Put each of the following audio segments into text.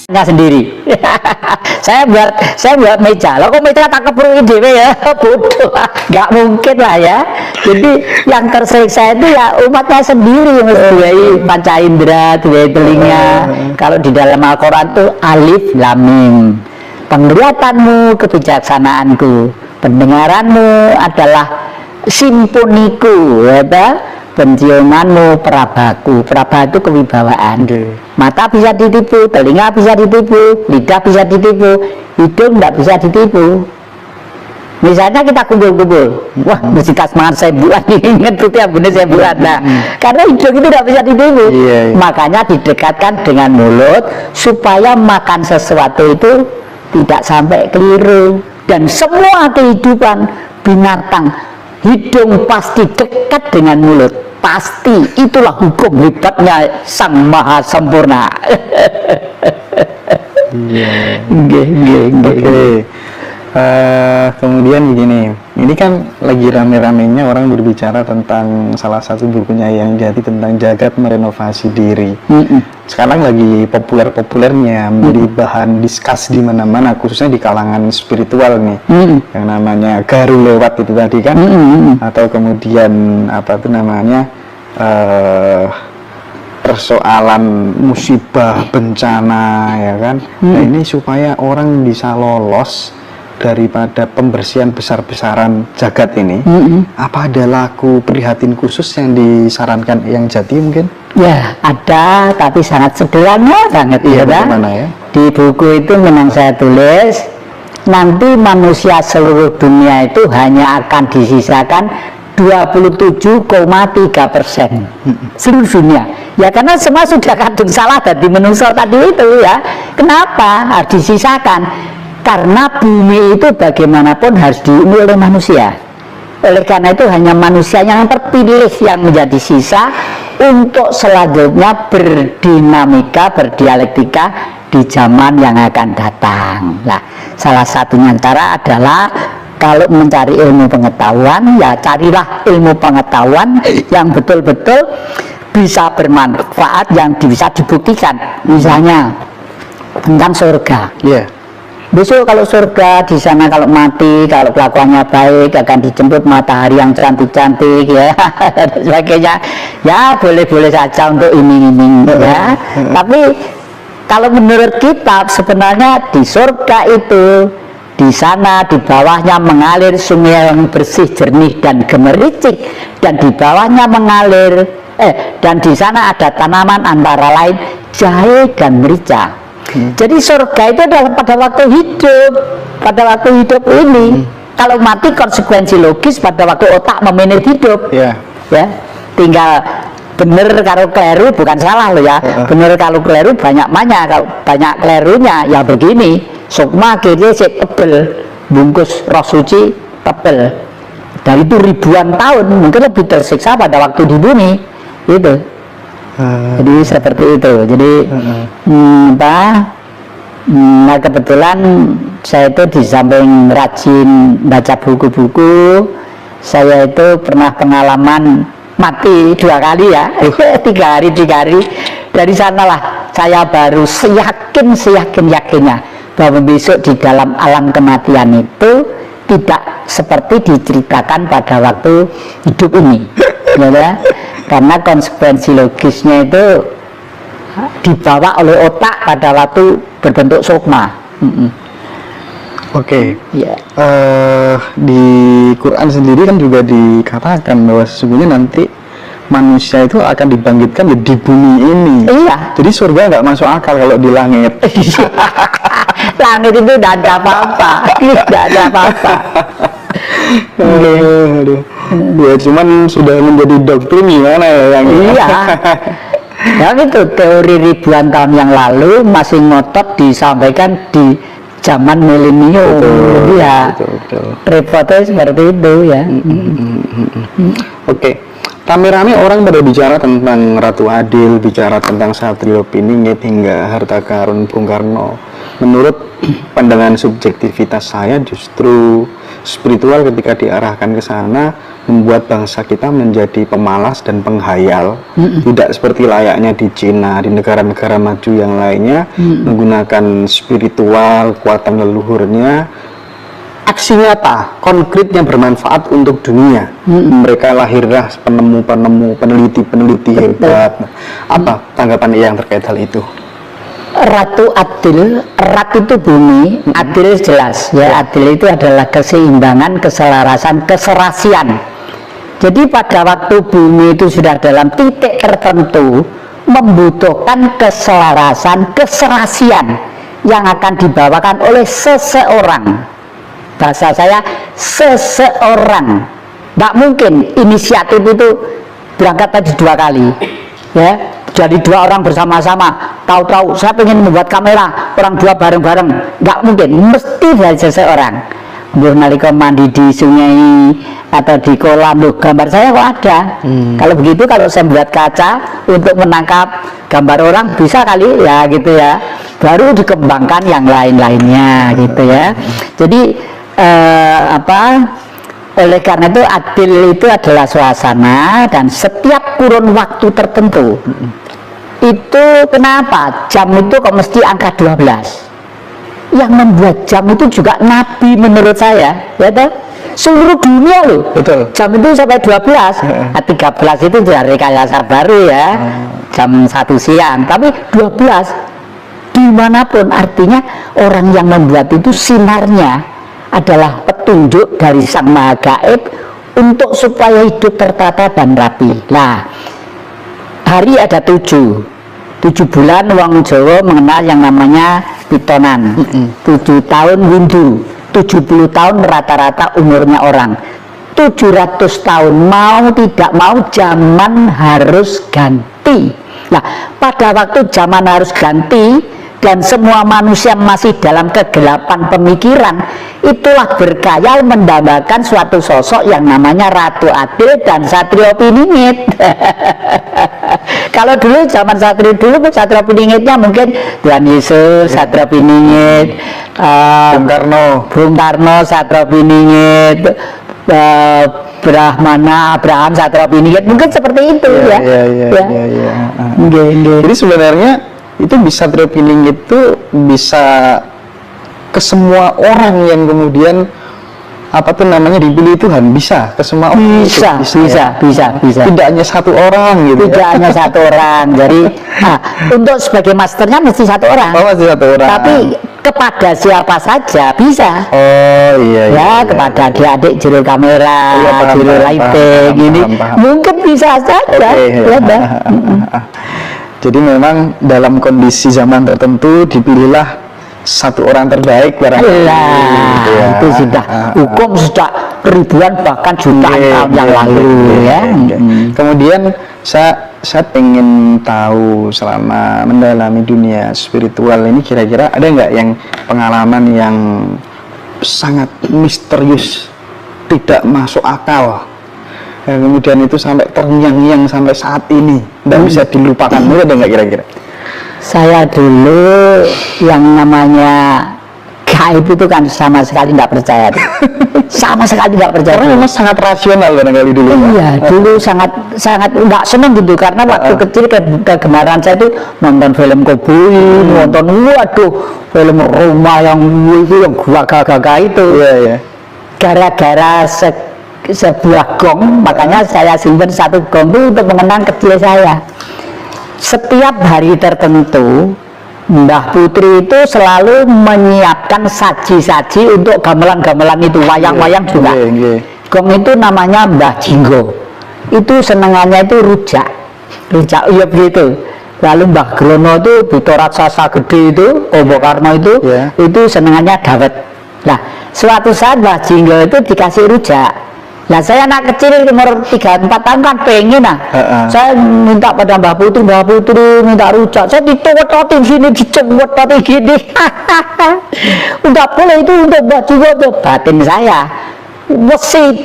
sendiri. saya buat meja. Loh kok meja tak kepruin dewe ya? Bodoh, nggak mungkin lah ya. Jadi yang tersiksa itu ya umatnya sendiri, mesti panca indera, dua telinga. Kalau di dalam Al-Quran tuh alif lam mim. Penglihatanmu kebijaksanaanku, pendengaranmu adalah simponiku, ya ta? Penciumanmu perabaku. Peraba itu kewibawaan. Mata bisa ditipu, telinga bisa ditipu, lidah bisa ditipu, hidung tidak bisa ditipu. Misalnya kita kumpul-kumpul, wah mesti kasmangan saya bulan ingat tuh tiap bulan saya bulan. Nah, karena hidung itu tidak bisa ditipu. Makanya didekatkan dengan mulut supaya makan sesuatu itu tidak sampai keliru. Dan semua kehidupan binatang, hidung pasti dekat dengan mulut. Pasti, itulah hukum hebatnya Sang Maha Sempurna. Oke. Kemudian begini, ini kan lagi rame-ramenya orang berbicara tentang salah satu bukunya yang jadi tentang jagat merenovasi diri. Sekarang lagi populer-populernya menjadi bahan diskus di mana-mana, khususnya di kalangan spiritual nih, yang namanya garu lewat itu tadi kan, atau kemudian apa itu namanya persoalan musibah, bencana, ya kan. Nah ini supaya orang bisa lolos daripada pembersihan besar-besaran jagat ini, apa ada laku prihatin khusus yang disarankan yang Jati mungkin? Ya ada, tapi sangat sederhana banget. Iya, bagaimana ya? Di buku itu memang saya tulis, nanti manusia seluruh dunia itu hanya akan disisakan 27,3% seluruh dunia. Ya karena semua sudah kadung salah dari menungso tadi itu ya. Kenapa harus disisakan? Karena bumi itu bagaimanapun harus dihuni oleh manusia. Oleh karena itu hanya manusia yang terpilih yang menjadi sisa untuk selanjutnya berdinamika, berdialektika di zaman yang akan datang. Nah, salah satunya antara adalah kalau mencari ilmu pengetahuan, ya carilah ilmu pengetahuan yang betul-betul bisa bermanfaat, yang bisa dibuktikan. Misalnya tentang surga. Besok kalau surga di sana kalau mati, kalau kelakuannya baik akan dijemput matahari yang cantik-cantik ya dan sebagainya. Ya boleh-boleh saja untuk iming-iming ya. Tapi kalau menurut kitab sebenarnya di surga itu, di sana di bawahnya mengalir sungai yang bersih, jernih dan gemericik, dan di bawahnya mengalir dan di sana ada tanaman antara lain jahe dan merica. Jadi surga itu adalah pada waktu hidup ini. Kalau mati konsekuensi logis pada waktu otak memanage hidup. Ya, tinggal bener kalau keliru bukan salah loh ya. Bener kalau keliru banyak kalau banyak kelirunya ya begini. Sukma akhirnya tebel, bungkus roh suci tebel. Dan itu ribuan tahun mungkin lebih tersiksa pada waktu di bumi itu. Jadi seperti itu. Jadi nah kebetulan saya itu di samping rajin baca buku-buku, saya itu pernah pengalaman mati 2 kali ya, 3 hari. Dari sanalah saya baru seyakin-yakinnya bahwa besok di dalam alam kematian itu tidak seperti diceritakan pada waktu hidup ini, ya. Karena konsekuensi logisnya itu dibawa oleh otak pada waktu berbentuk sukma. Di Quran sendiri kan juga dikatakan bahwa sesungguhnya nanti manusia itu akan dibangkitkan di bumi ini. Jadi surga nggak masuk akal kalau di langit. Langit itu tidak ada apa-apa. Ya cuman sudah menjadi doktrin gimana ya yang ya itu teori ribuan tahun yang lalu masih ngotot disampaikan di zaman milenium. Repotnya seperti itu ya. Rame-rame orang pada bicara tentang Ratu Adil, bicara tentang Satrio Piningit hingga harta karun Bung Karno. Menurut pandangan subjektivitas saya justru spiritual ketika diarahkan ke sana membuat bangsa kita menjadi pemalas dan penghayal, tidak seperti layaknya di Cina, di negara-negara maju yang lainnya menggunakan spiritual, kekuatan leluhurnya, aksi nyata, konkret yang bermanfaat untuk dunia. Mereka lahirlah penemu-penemu, peneliti-peneliti hebat. Apa tanggapan yang terkait hal itu? Ratu Adil, Rat itu bumi, Adil jelas ya, Adil itu adalah keseimbangan, keselarasan, keserasian. Jadi pada waktu bumi itu sudah dalam titik tertentu membutuhkan keselarasan, keserasian yang akan dibawakan oleh seseorang. Bahasa saya seseorang. Nggak mungkin inisiatif itu berangkat tadi 2 kali ya. Jadi 2 orang bersama-sama, tahu-tahu saya pengen membuat kamera, orang 2 bareng-bareng, nggak mungkin, mesti dari seseorang. Nalika mandi di sungai atau di kolam, loh gambar saya kok ada. Kalau begitu, kalau saya buat kaca untuk menangkap gambar orang bisa kali ya gitu ya, baru dikembangkan yang lain-lainnya gitu ya. Jadi oleh karena itu adil itu adalah suasana, dan setiap kurun waktu tertentu itu kenapa jam itu kok mesti angka 12? Yang membuat jam itu juga Nabi menurut saya, ya toh? Seluruh dunia loh. Betul. Jam itu sampai 12. Nah, 13 itu dari rekayasa baru ya. Jam 1 siang, tapi 12 dimanapun, artinya orang yang membuat itu sinarnya adalah petunjuk dari Sang Maha Gaib untuk supaya hidup tertata dan rapi. Nah, hari ada 7 bulan wong Jawa mengenal yang namanya pitonan. 7 tahun windu, 70 tahun rata-rata umurnya orang. 700 tahun mau tidak mau zaman harus ganti. Nah, pada waktu zaman harus ganti dan semua manusia masih dalam kegelapan pemikiran, itulah berkhayal mendambakan suatu sosok yang namanya Ratu Adil dan Satrio Piningit. Kalau dulu zaman Satrio dulu, Satrio Piningitnya mungkin Tuhan Yesus, Satrio Piningit, Bung Karno, Satrio Piningit, Abraham, Satrio Piningit, mungkin seperti itu ya. Jadi sebenarnya itu bisa training itu bisa ke semua orang yang kemudian apa tuh namanya dipilih Tuhan, bisa ke semua orang. Bisa. Tidak hanya 1 orang gitu. Tidak hanya 1 orang. Jadi untuk sebagai masternya mesti 1 orang. Oh, mesti 1 orang. Tapi kepada siapa saja bisa. Oh iya. Kepada adik-adik juru kamera, juru lighting ini mungkin bisa saja. Jadi memang dalam kondisi zaman tertentu dipilihlah 1 orang terbaik barangkali. Itu sudah hukum sudah ribuan bahkan jutaan tahun yang lalu ya. Kemudian saya pengen tahu selama mendalami dunia spiritual ini kira-kira ada nggak yang pengalaman yang sangat misterius, tidak masuk akal, kemudian itu sampai terngiang-ngiang sampai saat ini tidak bisa dilupakan, ada nggak kira-kira? Saya dulu yang namanya gaib itu kan sama sekali nggak percaya. Sama sekali nggak percaya. Karena memang sangat rasional barangkali dulu. Iya, dulu sangat nggak seneng gitu, karena waktu kecil kegemaran saya itu nonton film koboi, nonton film Roma yang itu yang gagah-gagah itu. Iya. Gara-gara sebuah gong, makanya saya simpan 1 gong itu untuk mengenang kecil saya. Setiap hari tertentu Mbah Putri itu selalu menyiapkan saji-saji untuk gamelan-gamelan itu, wayang-wayang juga. Gong itu namanya Mbah Jinggo. Itu senengannya itu rujak iya begitu. Lalu Mbah Grono itu Buto Raksasa Gede itu, Ombo Karno itu senengannya dawet. Nah, suatu saat Mbah Jinggo itu dikasih rujak. Nah, saya anak kecil umur 3-4 tahun kan pengen saya minta pada Mbah Putri minta rujak. Saya dituwet-tuwetin sini, dicewet-tuwetin gini. Enggak boleh itu untuk Mbah Jinggo tuh. Batin saya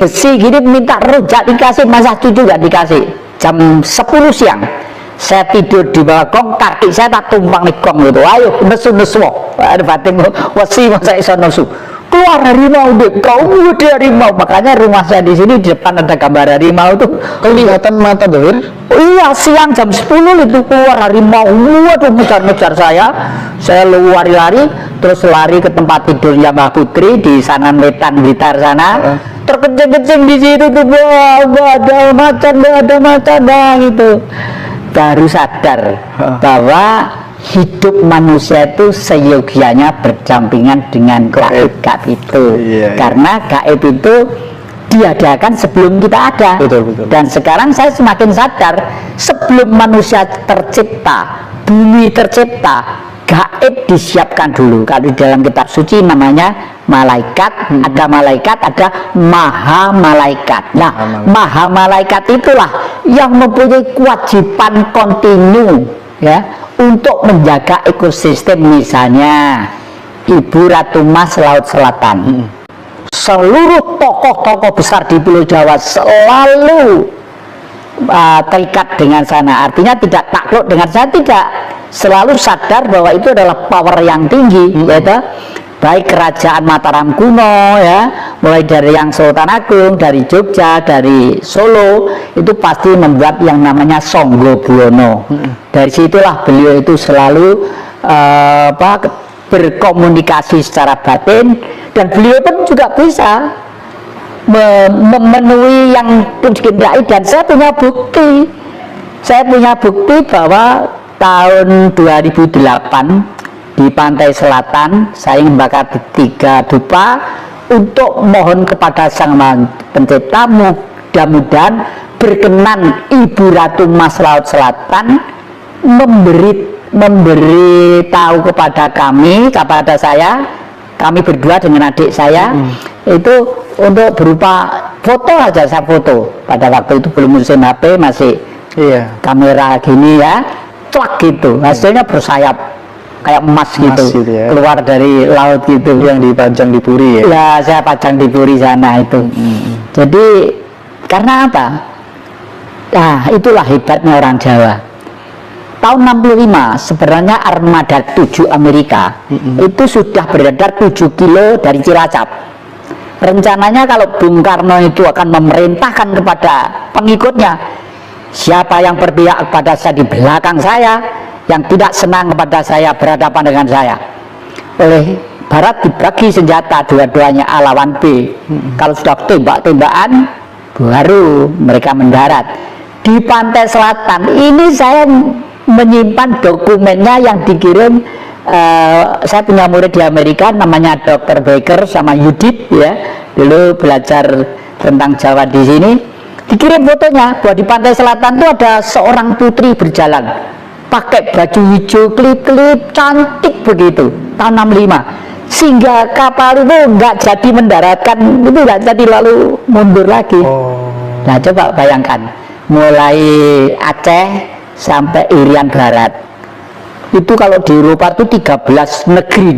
besi gini minta rujak dikasih, masa cucu gak dikasih. Jam 10 siang saya tidur di bawah gong, kaki saya tak tumpang di gong gitu. Ayo nesu ada batin besi masa iso nesu. keluar harimau deh, kau gede harimau. Makanya rumah saya di sini di depan ada gambar harimau tuh. Kelihatan mata doir. Oh iya, siang jam 10 itu keluar harimau, waduh ngejar-ngejar saya lari-lari, terus lari ke tempat tidurnya Mbak Putri di sana Wetan Blitar sana, terkencing-kencing di situ tuh, wah ada macan gitu. Baru sadar bahwa hidup manusia itu seyogianya berdampingan dengan gaib itu. Karena gaib itu diadakan sebelum kita ada. Betul. Dan sekarang saya semakin sadar, sebelum manusia tercipta, bumi tercipta, gaib disiapkan dulu. Kalau di dalam kitab suci namanya malaikat, ada malaikat, ada maha malaikat. Nah, maha malaikat itulah yang mempunyai kewajiban kontinu ya untuk menjaga ekosistem. Misalnya Ibu Ratu Mas Laut Selatan, seluruh tokoh-tokoh besar di Pulau Jawa selalu terikat dengan sana. Artinya tidak takluk dengan sana, tidak, selalu sadar bahwa itu adalah power yang tinggi, yaitu baik kerajaan Mataram kuno ya, mulai dari yang Sultan Agung, dari Jogja, dari Solo, itu pasti membuat yang namanya Songgo Buwono. Dari situlah beliau itu selalu berkomunikasi secara batin, dan beliau pun juga bisa memenuhi yang dikehendaki. Dan saya punya bukti bahwa tahun 2008 di pantai selatan saya membakar 3 dupa untuk mohon kepada Sang Maha Pencipta, mudah-mudahan berkenan Ibu Ratu Mas Laut Selatan memberi tahu kepada kami berdua dengan adik saya, itu untuk berupa foto aja. Saya foto pada waktu itu belum musim HP, masih kamera gini ya, clak gitu, hasilnya bersayap kayak emas gitu ya, keluar dari laut gitu, yang dipajang di Puri ya. Ya, saya pajang di Puri sana itu. Jadi karena apa? Nah, itulah hebatnya orang Jawa. Tahun 65 sebenarnya armada 7 Amerika itu sudah beredar 7 kilo dari Cilacap. Rencananya kalau Bung Karno itu akan memerintahkan kepada pengikutnya, siapa yang berpihak kepada saya di belakang saya, yang tidak senang kepada saya berhadapan dengan saya, oleh Barat dibagi senjata dua-duanya A lawan B. Kalau sudah tembak-tembakan baru mereka mendarat. Di pantai selatan ini saya menyimpan dokumennya yang dikirim, saya punya murid di Amerika namanya Dr. Baker sama Yudit ya, dulu belajar tentang Jawa di sini. Dikirim fotonya bahwa di pantai selatan itu ada seorang putri berjalan pakai baju hijau klip-klip cantik begitu tahun 65, sehingga kapal itu nggak jadi mendaratkan, itu nggak jadi, lalu mundur lagi. Nah coba bayangkan, mulai Aceh sampai Irian Barat itu kalau di Eropa itu 13 negeri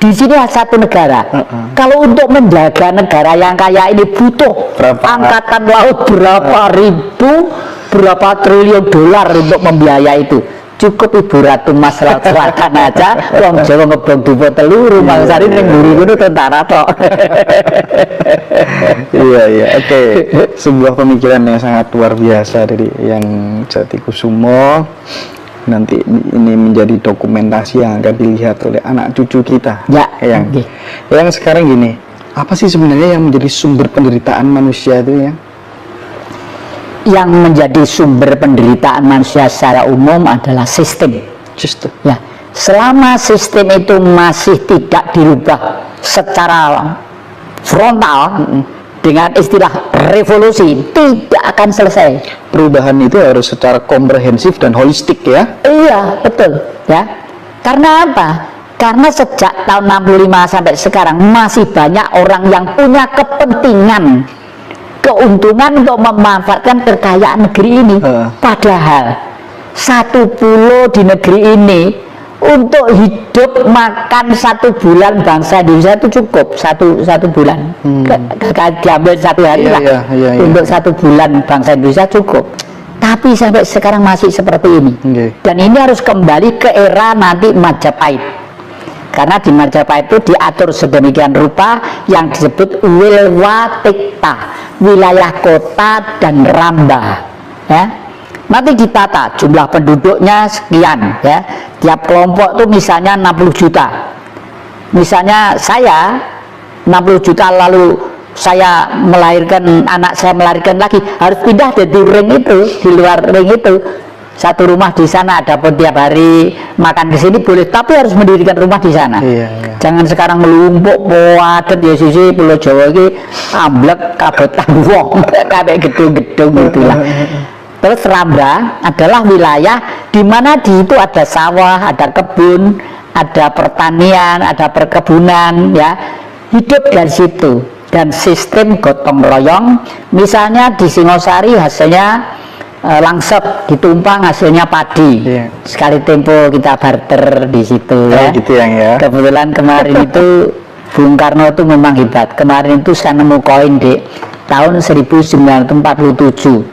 di sini satu negara. Kalau untuk menjaga negara yang kaya ini butuh angkatan laut berapa ribu, berapa triliun dolar untuk membiayai itu. Cukup Ibu Ratu Mas Laut Selatan aja, wong Jawa ngebong dupo teluru, mangsari ning mburi kudu tentara tok. Iya, oke. Sebuah pemikiran yang sangat luar biasa dari yang Jatikusumo. Nanti ini menjadi dokumentasi yang akan dilihat oleh anak cucu kita. Ya, yang sekarang gini, apa sih sebenarnya yang menjadi sumber penderitaan manusia itu ya? Yang menjadi sumber penderitaan manusia secara umum adalah sistem. Ya, selama sistem itu masih tidak dirubah secara frontal dengan istilah revolusi, tidak akan selesai. Perubahan itu harus secara komprehensif dan holistik ya. Iya, betul ya. Karena apa? Karena sejak tahun 65 sampai sekarang masih banyak orang yang punya kepentingan, keuntungan untuk memanfaatkan kekayaan negeri ini. Padahal satu pulau di negeri ini untuk hidup makan 1 bulan bangsa Indonesia itu cukup satu bulan. Diambil 1 hari lah. Untuk 1 bulan bangsa Indonesia cukup. Tapi sampai sekarang masih seperti ini. Dan ini harus kembali ke era nanti Majapahit. karena di Majapahit itu diatur sedemikian rupa yang disebut wilwatikta, wilayah kota dan ramba, ya. Nanti ditata jumlah penduduknya sekian, ya. Tiap kelompok itu misalnya 60 juta. Misalnya saya 60 juta, lalu saya melahirkan, anak saya melahirkan lagi, harus pindah dari ring itu, di luar ring itu. Satu rumah di sana, ada pun tiap hari makan ke sini boleh, tapi harus mendirikan rumah di sana. Jangan sekarang melumpuk padat ya sisi Pulau Jawa ini amblek kabetan wong kayak gedung-gedung gitulah. Terus ramba adalah wilayah di mana di itu ada sawah, ada kebun, ada pertanian, ada perkebunan, ya. Hidup dari situ, dan sistem gotong royong. Misalnya di Singosari hasilnya langsep, ditumpang hasilnya padi. Sekali tempo kita barter di situ, ya. Gitu ya. Kebetulan kemarin itu Bung Karno itu memang hebat. Kemarin itu saya nemu koin di tahun 1947.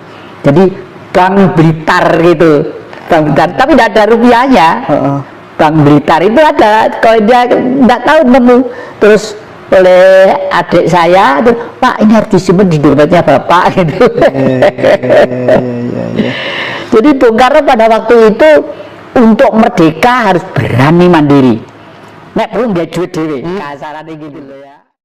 Jadi Bank Blitar gitu, Bank Blitar, tapi tidak ada rupiahnya. Bank Blitar itu ada koinnya, tidak tahu nemu. Terus oleh adik saya, Pak ini harus disimpan di dompetnya Bapak gitu. Jadi Bung Karno pada waktu itu untuk merdeka harus berani mandiri. Nek belum dia duit dewe, kasarannya gitu loh ya.